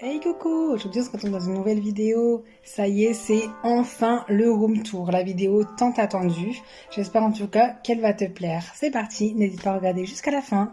Hey Coco, aujourd'hui on se retrouve dans une nouvelle vidéo. Ça y est, c'est enfin le room tour, la vidéo tant attendue. J'espère en tout cas qu'elle va te plaire. C'est parti, n'hésite pas à regarder jusqu'à la fin.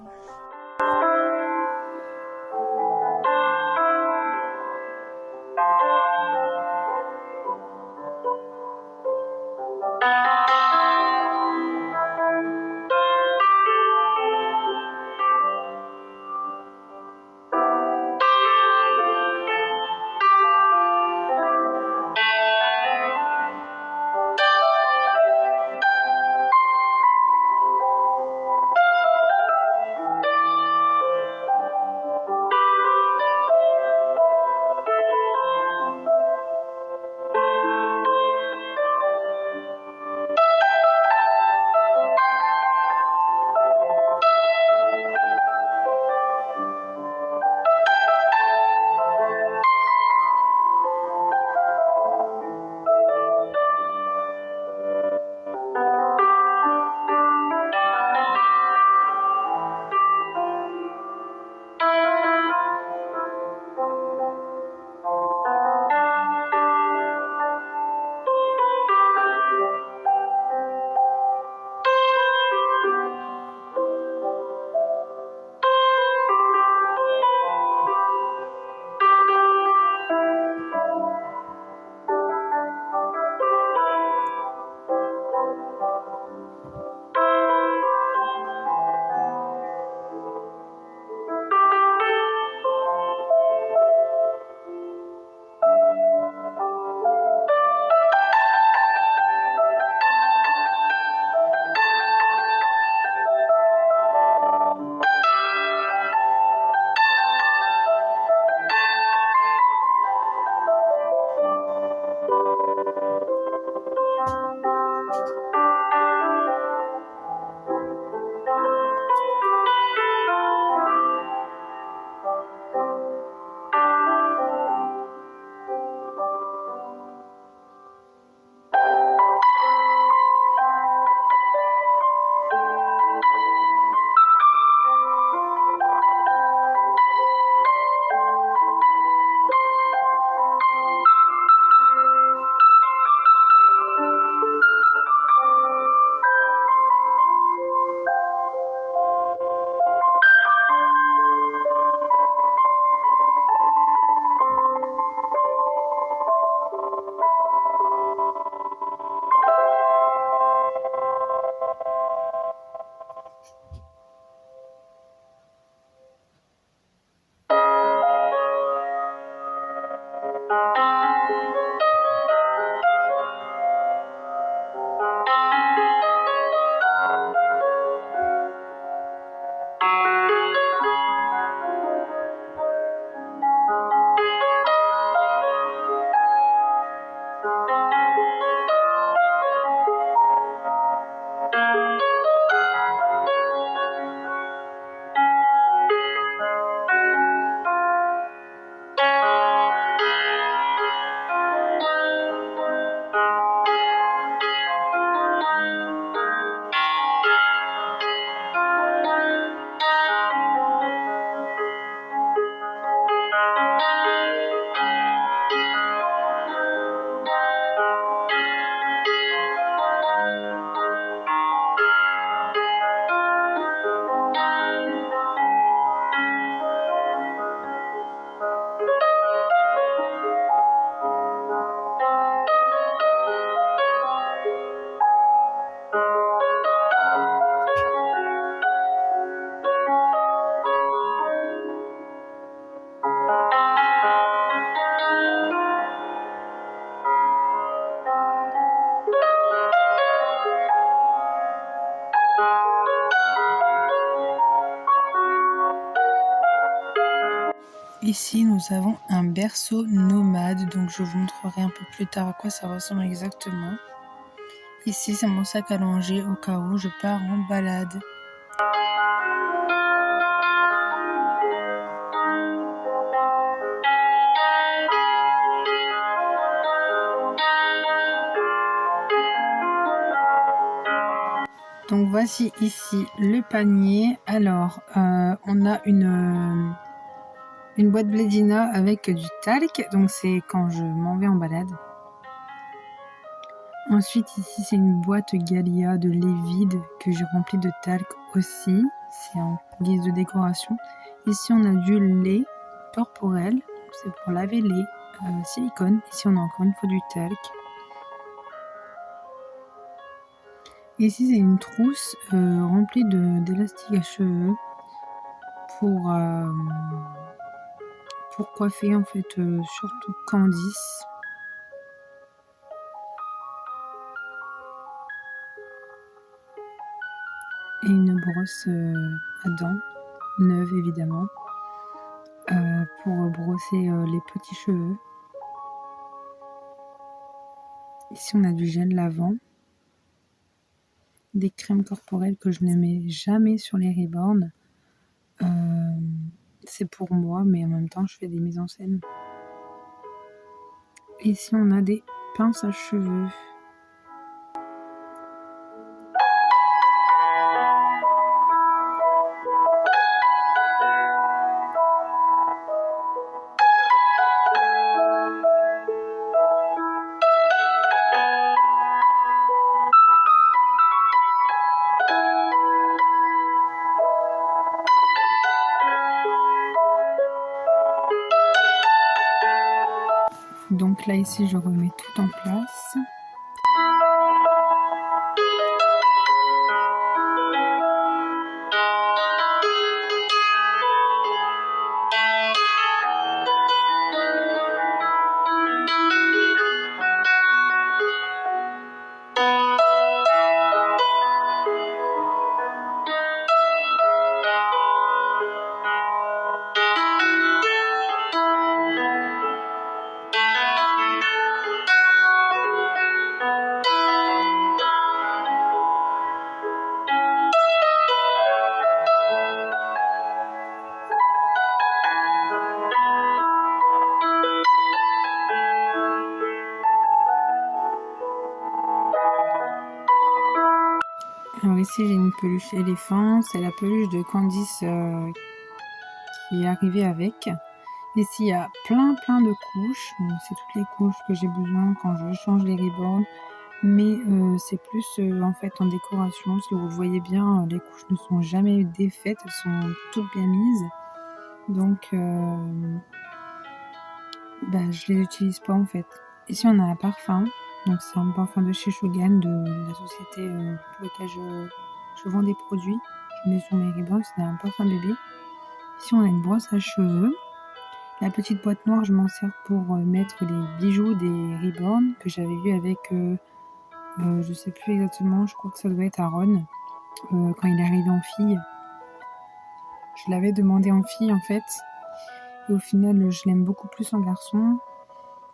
Ici, nous avons un berceau nomade, donc je vous montrerai un peu plus tard à quoi ça ressemble exactement. Ici, c'est mon sac à langer au cas où je pars en balade. Donc voici ici le panier. Alors, on a Une boîte Blédina avec du talc, donc c'est quand je m'en vais en balade. Ensuite ici c'est une boîte Galia de lait vide que j'ai remplie de talc aussi, c'est en guise de décoration. Ici on a du lait corporel, c'est pour laver les silicones. Ici on a encore une fois du talc. Ici c'est une trousse remplie d'élastiques à cheveux pour coiffer en fait surtout Candice. Et une brosse à dents, neuve évidemment, pour brosser les petits cheveux. Ici on a du gel lavant, des crèmes corporelles que je ne mets jamais sur les reborn. C'est pour moi, mais en même temps je fais des mises en scène. Ici on a des pinces à cheveux. Donc là ici je remets tout en place. Alors ici j'ai une peluche éléphant, c'est la peluche de Candice qui est arrivée avec. Ici il y a plein de couches, bon, c'est toutes les couches que j'ai besoin quand je change les ribbons, mais c'est plus en fait en décoration. Si vous voyez bien, les couches ne sont jamais défaites, elles sont toutes bien mises, donc je les utilise pas en fait. Ici on a un parfum, donc c'est un parfum de chez Shogun, de la société pour laquelle je vends des produits. Je mets sur mes ribbons, c'est un parfum bébé. Ici on a une brosse à cheveux. La petite boîte noire, je m'en sers pour mettre les bijoux des ribbons que j'avais vu avec, je sais plus exactement, je crois que ça doit être Aaron, quand il est arrivé en fille. Je l'avais demandé en fille en fait, et au final je l'aime beaucoup plus en garçon.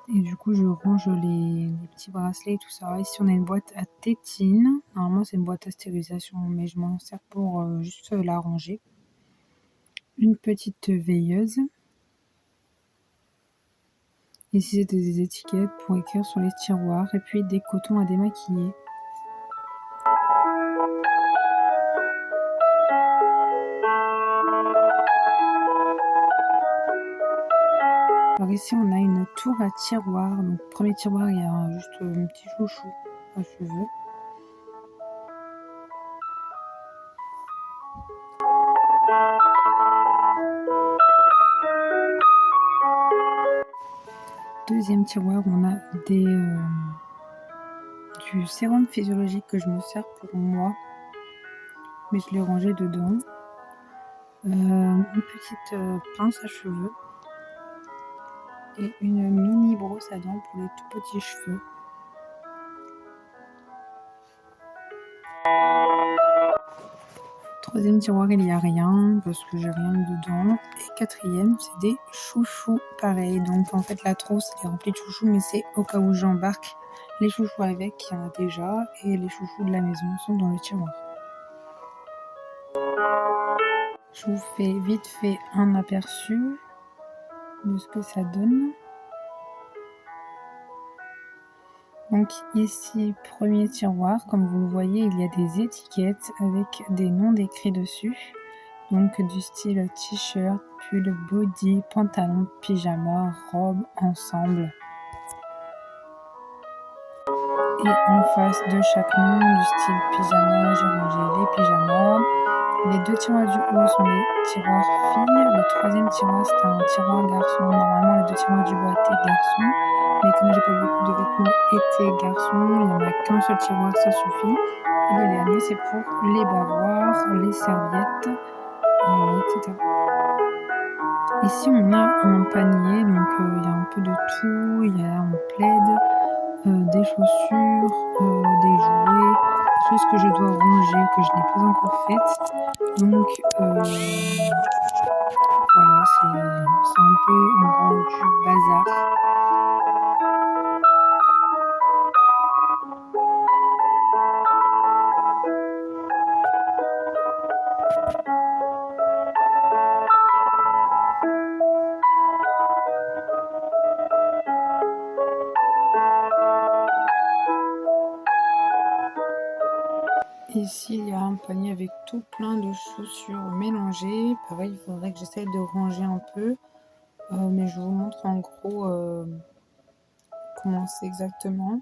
Et du coup je range les petits bracelets et tout ça. Ici on a une boîte à tétine. Normalement c'est une boîte à stérilisation, mais je m'en sers pour juste la ranger. Une petite veilleuse. Ici c'était des étiquettes pour écrire sur les tiroirs. Et puis des cotons à démaquiller. Alors ici on a une tour à tiroirs. Donc premier tiroir il y a juste un petit chouchou à cheveux. Deuxième tiroir on a du sérum physiologique que je me sers pour moi, mais je l'ai rangé dedans. Une petite pince à cheveux et une mini brosse à dents pour les tout petits cheveux. Troisième tiroir il n'y a rien parce que j'ai rien dedans. Et quatrième c'est des chouchous pareil. Donc en fait la trousse est remplie de chouchous, mais c'est au cas où j'embarque les chouchous avec, il y en a déjà, et les chouchous de la maison sont dans le tiroir. Je vous fais vite fait un aperçu de ce que ça donne. Donc ici, premier tiroir, comme vous le voyez, il y a des étiquettes avec des noms décrits dessus. Donc du style t-shirt, pull, body, pantalon, pyjama, robe, ensemble. Et en face de chaque nom, du style pyjama, j'ai rangé les pyjamas. Les 2 tiroirs du haut sont les tiroirs filles. Le 3e tiroir, c'est un tiroir garçon. Normalement, les 2 tiroirs du bas étaient garçons. Mais comme j'ai pas beaucoup de vêtements été garçons, il n'y en a qu'un seul tiroir, ça suffit. Et le dernier, c'est pour les bavoirs, les serviettes, etc. Ici, on a un panier, donc il y a un peu de tout. Il y a un plaid, des chaussures, des jouets, des choses que je dois ranger, que je n'ai pas encore faites. Donc voilà, c'est un peu en gros du bazar. Ici, il y a un panier avec tout plein de chaussures mélangées. Pareil, il faudrait que j'essaye de ranger un peu. Mais je vous montre en gros comment c'est exactement.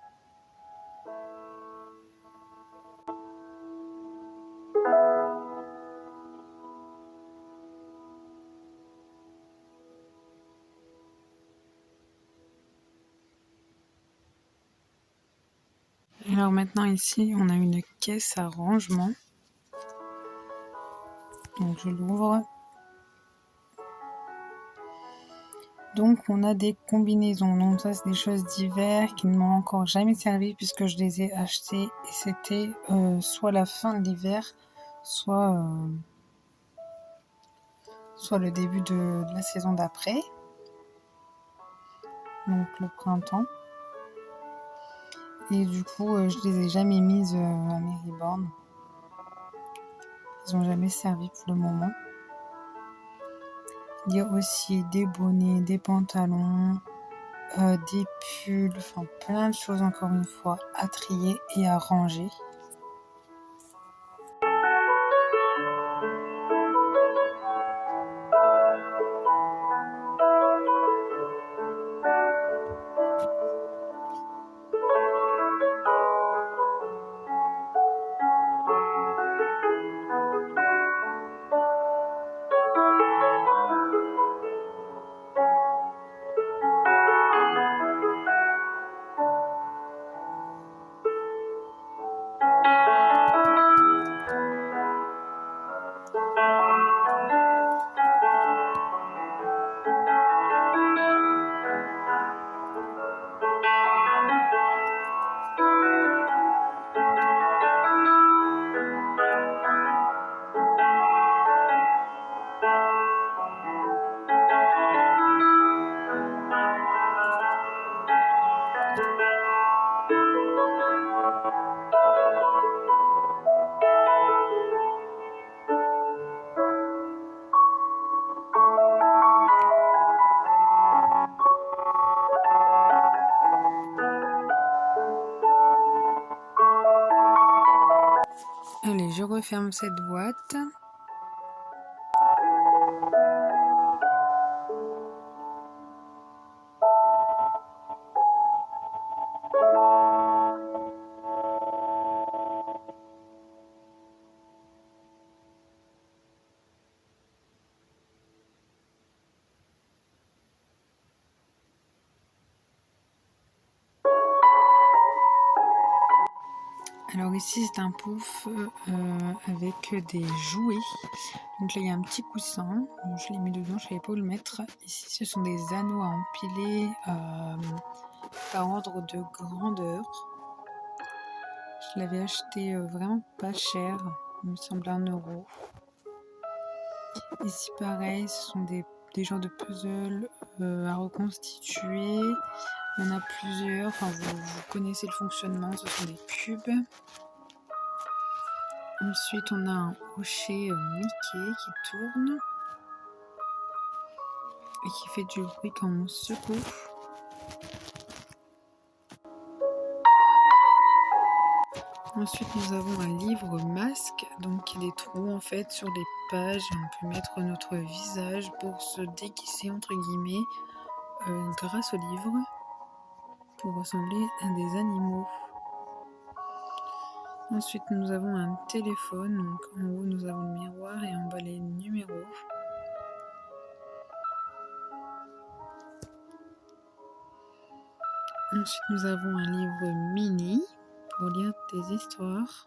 Alors maintenant ici, on a une caisse à rangement. Donc je l'ouvre. Donc on a des combinaisons. Donc ça, c'est des choses d'hiver qui ne m'ont encore jamais servi puisque je les ai achetées et c'était soit la fin de l'hiver, soit le début de la saison d'après. Donc le printemps. Et du coup, je les ai jamais mises à mes Reborn. Ils n'ont jamais servi pour le moment. Il y a aussi des bonnets, des pantalons, des pulls, enfin plein de choses encore une fois à trier et à ranger. Allez, je referme cette boîte. Alors ici c'est un pouf avec des jouets. Donc là il y a un petit coussin, je l'ai mis dedans, je ne savais pas où le mettre. Ici ce sont des anneaux à empiler par ordre de grandeur. Je l'avais acheté vraiment pas cher, il me semble 1€. Ici pareil, ce sont des genres de puzzles à reconstituer. Il y en a plusieurs, enfin vous connaissez le fonctionnement, ce sont des cubes. Ensuite on a un hochet Mickey qui tourne et qui fait du bruit quand on secoue. Ensuite, nous avons un livre masque, donc il y a des trous en fait sur les pages et on peut mettre notre visage pour se déguiser entre guillemets grâce au livre pour ressembler à des animaux. Ensuite, nous avons un téléphone, donc en haut nous avons le miroir et en bas les numéros. Ensuite, nous avons un livre mini pour lire des histoires.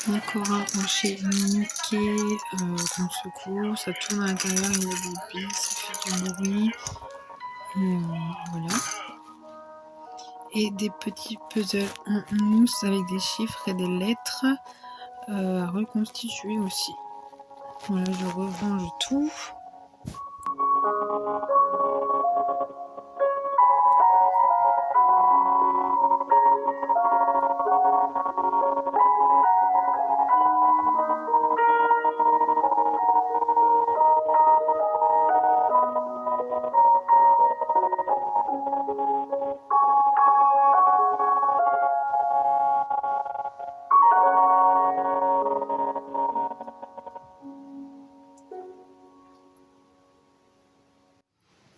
Encore un chez Mickey qu'on secoue, ça tourne à l'intérieur, il y a des billes, ça fait du bruit. Et voilà. Et des petits puzzles en mousse avec des chiffres et des lettres à reconstituer aussi. Voilà, je rerange tout.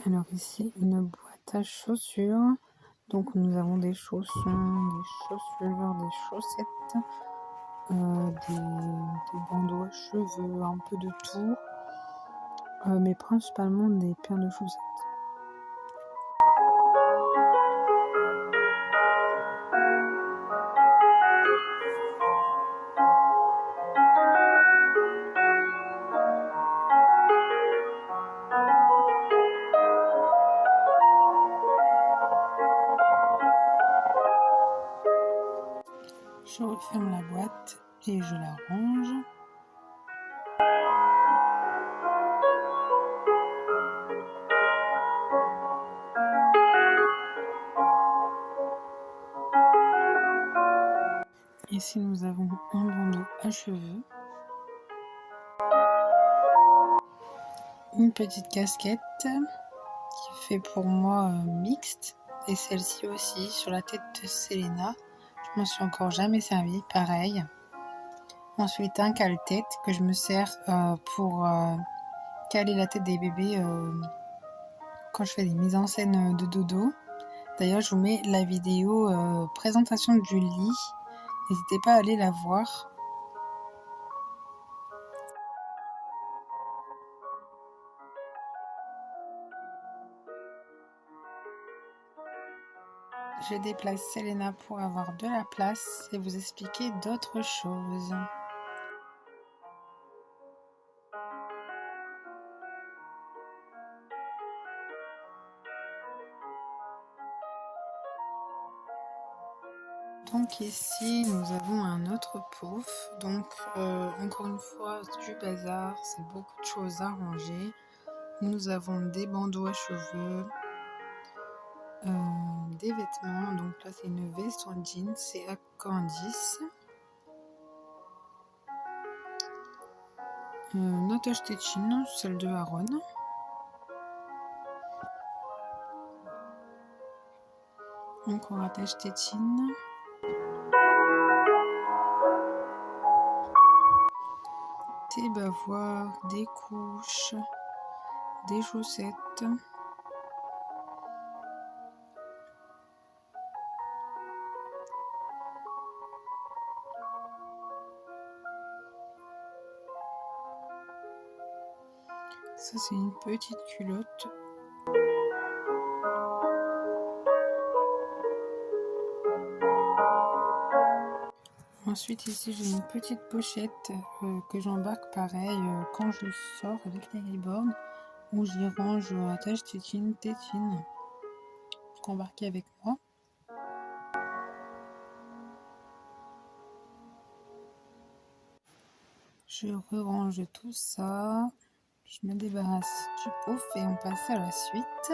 Alors ici, une boîte à chaussures. Donc nous avons des chaussons, des chaussures, des chaussettes, des bandeaux à cheveux, un peu de tout. Mais principalement des paires de chaussettes. Je referme la boîte et je la range. Ici, nous avons un bandeau à cheveux, une petite casquette qui fait pour moi mixte et celle-ci aussi sur la tête de Selena. Je m'en suis encore jamais servi, pareil. Ensuite, un cale-tête que je me sers pour caler la tête des bébés quand je fais des mises en scène de dodo. D'ailleurs, je vous mets la vidéo présentation du lit. N'hésitez pas à aller la voir. Je déplace Selena pour avoir de la place et vous expliquer d'autres choses. Donc ici nous avons un autre pouf, donc encore une fois du bazar, c'est beaucoup de choses à ranger. Nous avons des bandeaux à cheveux, des vêtements, donc là c'est une veste en jean, c'est à Candice. Notre attache-tétine, celle de Aaron. Encore attache-tétine. Des bavoirs, des couches, des chaussettes. Ça c'est une petite culotte. Ensuite ici j'ai une petite pochette que j'embarque pareil quand je sors avec les Reborn, où j'y range attache-tétine, tétine pour embarquer avec moi. Je rerange tout ça, je me débarrasse du pouf et on passe à la suite.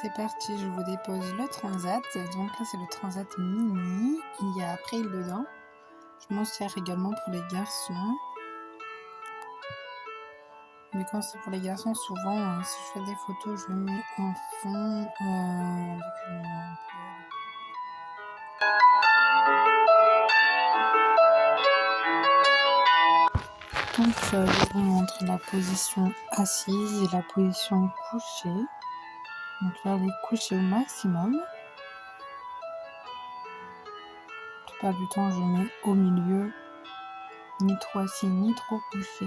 c'est parti, je vous dépose le transat. Donc là, c'est le transat mini. Il y a April dedans. Je m'en sers également pour les garçons. Mais quand c'est pour les garçons, souvent, si je fais des photos, je le mets en fond. Donc, je vous montre la position assise et la position couchée. Donc là, elle est couchée au maximum. La plupart du temps, je mets au milieu, ni trop assis, ni trop couché.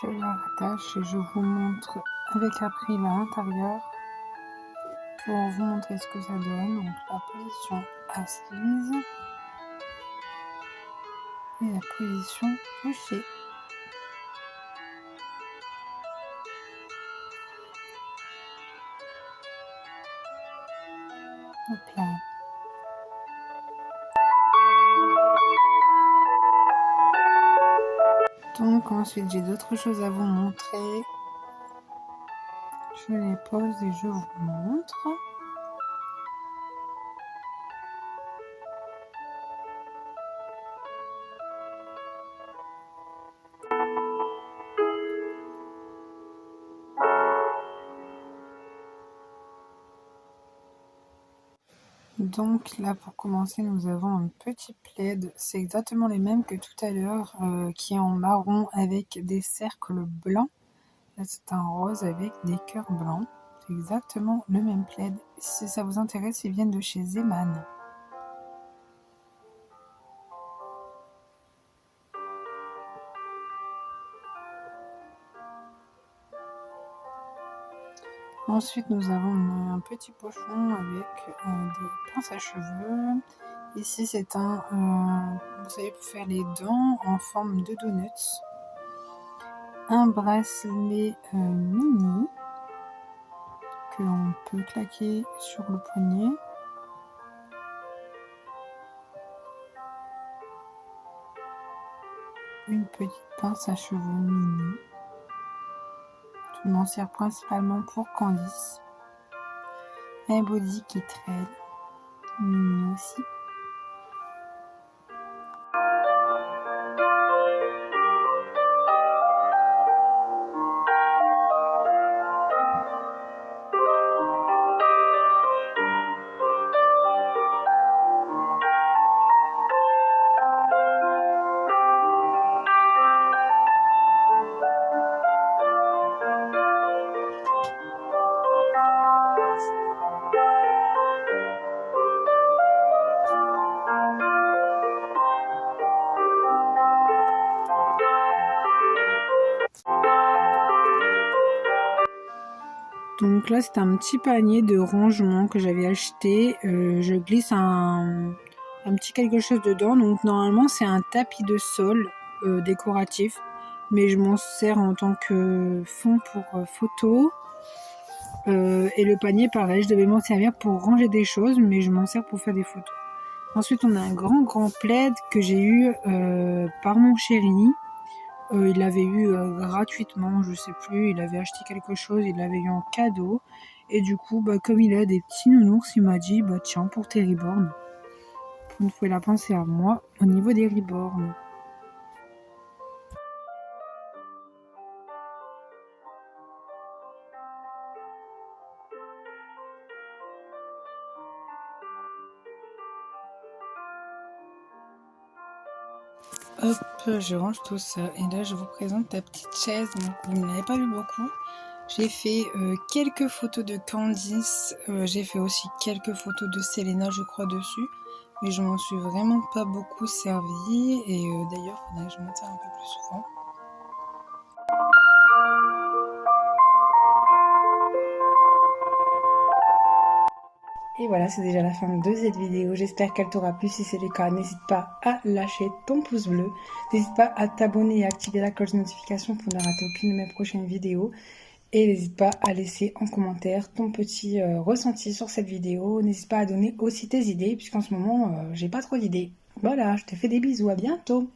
Je la rattache et je vous montre avec April à l'intérieur pour vous montrer ce que ça donne. Donc la position assise et la position couchée. Hop là. Donc ensuite j'ai d'autres choses à vous montrer. Je les pose et je vous montre. Donc là pour commencer nous avons un petit plaid, c'est exactement les mêmes que tout à l'heure, qui est en marron avec des cercles blancs. Là c'est un rose avec des cœurs blancs, c'est exactement le même plaid. Si ça vous intéresse, ils viennent de chez Zeman. Ensuite nous avons un petit pochon avec des pinces à cheveux. Ici c'est vous savez, pour faire les dents en forme de donuts. Un bracelet mini que l'on peut claquer sur le poignet. Une petite pince à cheveux mini. Je m'en sers principalement pour Candice. Un body qui traîne, mini aussi. Donc là c'est un petit panier de rangement que j'avais acheté. Je glisse un petit quelque chose dedans. Donc normalement c'est un tapis de sol décoratif. Mais je m'en sers en tant que fond pour photo. Et le panier pareil, je devais m'en servir pour ranger des choses. Mais je m'en sers pour faire des photos. Ensuite on a un grand plaid que j'ai eu par mon chéri. Il l'avait eu gratuitement, je sais plus, il avait acheté quelque chose, il l'avait eu en cadeau. Et du coup, comme il a des petits nounours, il m'a dit, tiens, pour tes reborn. Une fois, il a pensé à moi au niveau des reborn. Hop, je range tout ça. Et là, je vous présente la petite chaise. Donc, vous ne l'avez pas vu beaucoup. J'ai fait quelques photos de Candice. J'ai fait aussi quelques photos de Selena, je crois, dessus. Mais je m'en suis vraiment pas beaucoup servi. Et d'ailleurs, il faudrait que je m'en sers un peu plus souvent. Et voilà, c'est déjà la fin de cette vidéo. J'espère qu'elle t'aura plu. Si c'est le cas, n'hésite pas à lâcher ton pouce bleu. N'hésite pas à t'abonner et à activer la cloche de notification pour ne rater aucune de mes prochaines vidéos. Et n'hésite pas à laisser en commentaire ton petit ressenti sur cette vidéo. N'hésite pas à donner aussi tes idées, puisqu'en ce moment, j'ai pas trop d'idées. Voilà, je te fais des bisous, à bientôt!